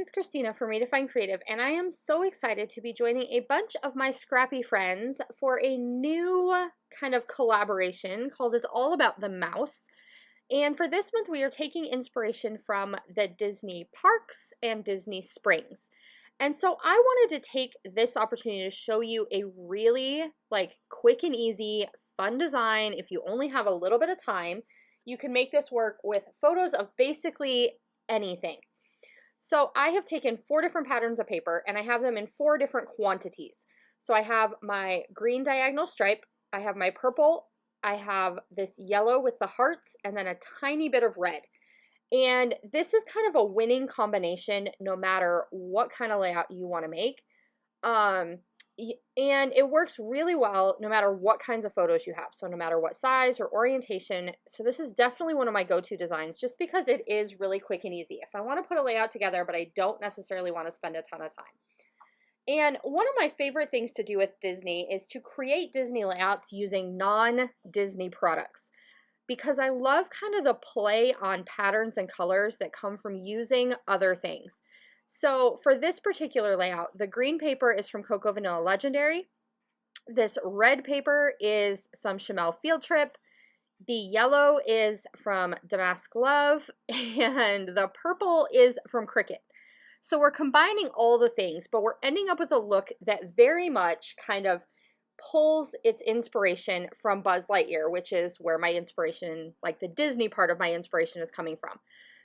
it's Kristina for Redefine Creative, and I am so excited to be joining a bunch of my scrappy friends for a new kind of collaboration called It's All About the Mouse. And for this month, we are taking inspiration from the Disney parks and Disney Springs. And so I wanted to take this opportunity to show you a really quick and easy, fun design. If you only have a little bit of time, you can make this work with photos of basically anything. So I have taken 4 different patterns of paper and I have them in 4 different quantities. So I have my green diagonal stripe, I have my purple, I have this yellow with the hearts, and then a tiny bit of red. And this is kind of a winning combination no matter what kind of layout you want to make. And it works really well no matter what kinds of photos you have. So no matter what size or orientation. So this is definitely one of my go-to designs just because it is really quick and easy. If I want to put a layout together, but I don't necessarily want to spend a ton of time. And one of my favorite things to do with Disney is to create Disney layouts using non-Disney products, because I love kind of the play on patterns and colors that come from using other things. So for this particular layout, the green paper is from Cocoa Vanilla Legendary. This red paper is some Chamel Field Trip. The yellow is from Damask Love, and the purple is from Cricut. So we're combining all the things, but we're ending up with a look that very much kind of pulls its inspiration from Buzz Lightyear, which is where my inspiration, like the Disney part of my inspiration, is coming from.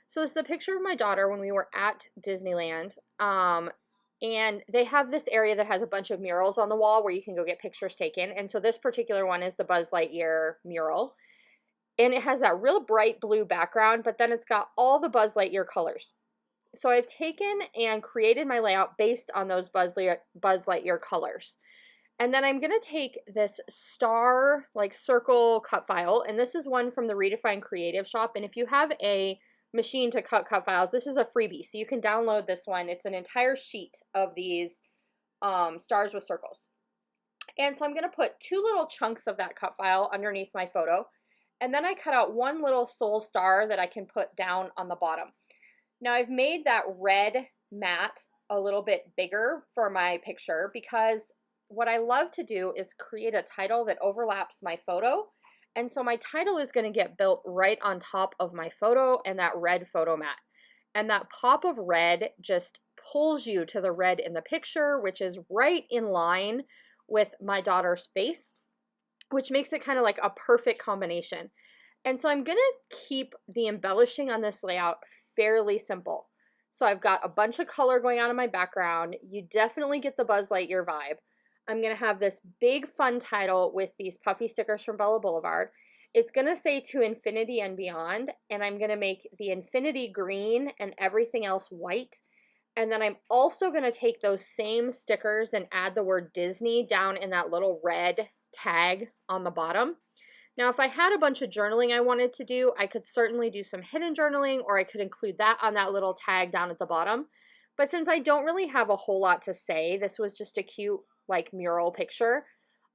So this is a picture of my daughter when we were at Disneyland, and they have this area that has a bunch of murals on the wall where you can go get pictures taken. And so this particular one is the Buzz Lightyear mural, and it has that real bright blue background, but then it's got all the Buzz Lightyear colors. So I've taken and created my layout based on those Buzz Lightyear colors. And then I'm going to take this star, circle cut file, and this is one from the Redefine Creative shop. And if you have a machine to cut files, this is a freebie, so you can download this one. It's an entire sheet of these stars with circles. And so I'm going to put 2 little chunks of that cut file underneath my photo, and then I cut out 1 little soul star that I can put down on the bottom. Now I've made that red mat a little bit bigger for my picture because what I love to do is create a title that overlaps my photo. And so my title is going to get built right on top of my photo and that red photo mat. And that pop of red just pulls you to the red in the picture, which is right in line with my daughter's face, which makes it kind of like a perfect combination. And so I'm going to keep the embellishing on this layout fairly simple. So I've got a bunch of color going on in my background. You definitely get the Buzz Lightyear vibe. I'm going to have this big fun title with these puffy stickers from Bella Boulevard. It's going to say To Infinity and Beyond, and I'm going to make the infinity green and everything else white. And then I'm also going to take those same stickers and add the word Disney down in that little red tag on the bottom. Now, if I had a bunch of journaling I wanted to do, I could certainly do some hidden journaling, or I could include that on that little tag down at the bottom. But since I don't really have a whole lot to say, this was just a cute mural picture,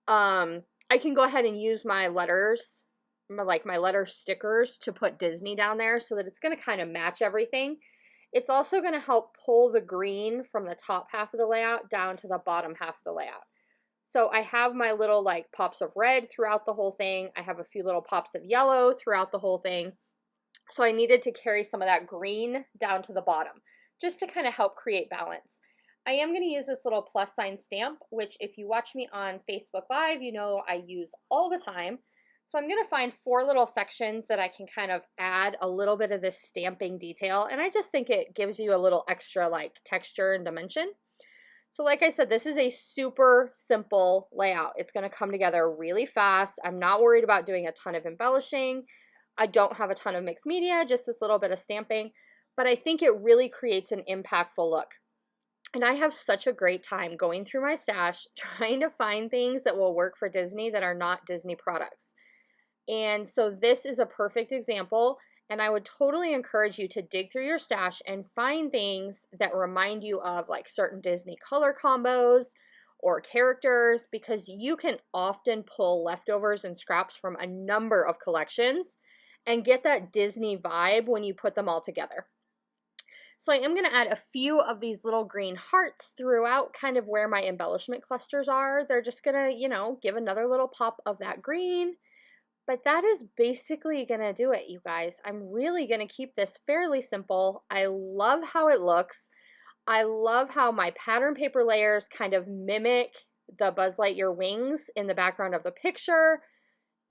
I can go ahead and use my letters, my letter stickers, to put Disney down there so that it's going to kind of match everything. It's also going to help pull the green from the top half of the layout down to the bottom half of the layout. So I have my little pops of red throughout the whole thing. I have a few little pops of yellow throughout the whole thing. So I needed to carry some of that green down to the bottom just to kind of help create balance. I am going to use this little plus sign stamp, which if you watch me on Facebook Live, you know I use all the time. So I'm going to find 4 little sections that I can kind of add a little bit of this stamping detail. And I just think it gives you a little extra texture and dimension. So like I said, this is a super simple layout. It's going to come together really fast. I'm not worried about doing a ton of embellishing. I don't have a ton of mixed media, just this little bit of stamping. But I think it really creates an impactful look. And I have such a great time going through my stash trying to find things that will work for Disney that are not Disney products. And so this is a perfect example, and I would totally encourage you to dig through your stash and find things that remind you of certain Disney color combos or characters, because you can often pull leftovers and scraps from a number of collections and get that Disney vibe when you put them all together. So I am going to add a few of these little green hearts throughout kind of where my embellishment clusters are. They're just going to, you know, give another little pop of that green. But that is basically going to do it, you guys. I'm really going to keep this fairly simple. I love how it looks. I love how my pattern paper layers kind of mimic the Buzz Lightyear wings in the background of the picture.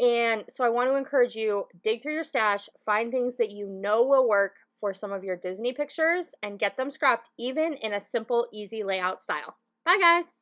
And so I want to encourage you, dig through your stash, find things that you know will work for some of your Disney pictures, and get them scrapped even in a simple, easy layout style. Bye, guys.